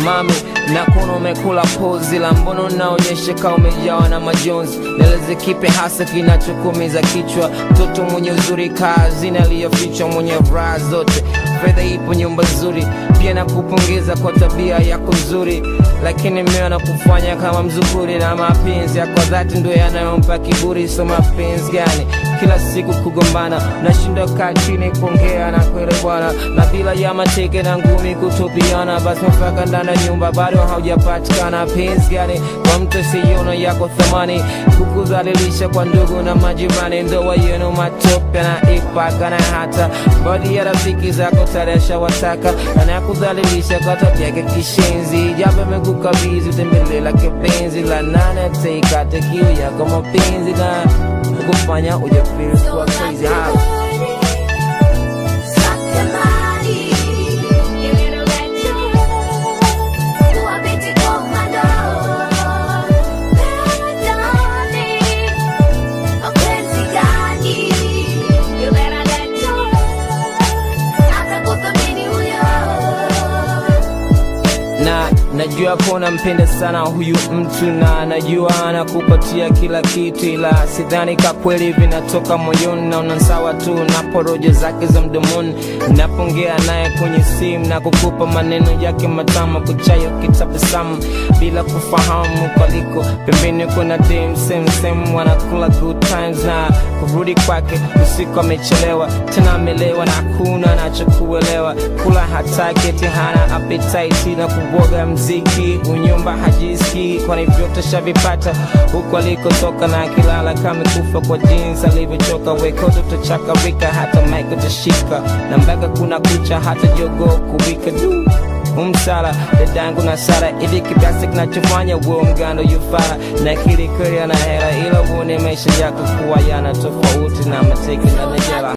mami, na kuna umekula pozi la mbono unaonyesha kama umejawa na majonzi. Neleze kipe hasa kinachokuumiza kichwa, mtoto mwenye uzuri kazini aliyofichwa, mwenye raha zote, fedha ipo, nyumba nzuri, pia nakupongeza kwa tabia yako nzuri, lakini mimi nakufanya kama mzukuri, na mapenzi yako dhati ndio yanayompa kiburi. So mapenzi gani kila siku kugombana, nashinda kaa chini kuongea na kuelewana, na bila ya mateke na ngumi kutupiana, basi mpaka ndani ya nyumba bado haujapatikana. Penzi gani kwa mtu siona yako thamani, kukudhalilisha kwa ndugu na majirani, ndoa yenu matope na ipaka, na hata baadhi ya rafiki zako taresha wataka, na kudhalilisha kwa tabia yake kishenzi, japo amekukabidhi tembele la kipenzi la nane take atakio yako mapenzi na kufanya ujafiri kwa crazy house. Najua kona mpenda sana huyu mtu, na najua anakupatia kila kitu, ila sidhani kwa kweli vinatoka moyoni, na unansawa tu na porojo zake za mdomoni. Napongea naye kwenye simu na kukupa maneno yake matamu, kuchayo kitabasamu bila kufahamu kaliko. Pembeni kuna dem same wanakula good times, na kurudi kwake usiku amechelewa, tena amelewa na kuna anachokuelewa, kula hataki eti hana appetite, na kuboga mziki unyumba hajiski, kwani vyote shavipata huko alikotoka, na akilala kama kufa kwa jinsi alivyochoka. Wekoto tuchakarika hata maiko tashika, na mpaka kuna kucha hata jogo kuwika du umsala dadangu na sara, ili kiasi kinachofanya uwe mgando yufara, na kili kweli ana hela, ila uone maisha yako kuwa yana tofauti na mateke na nejela.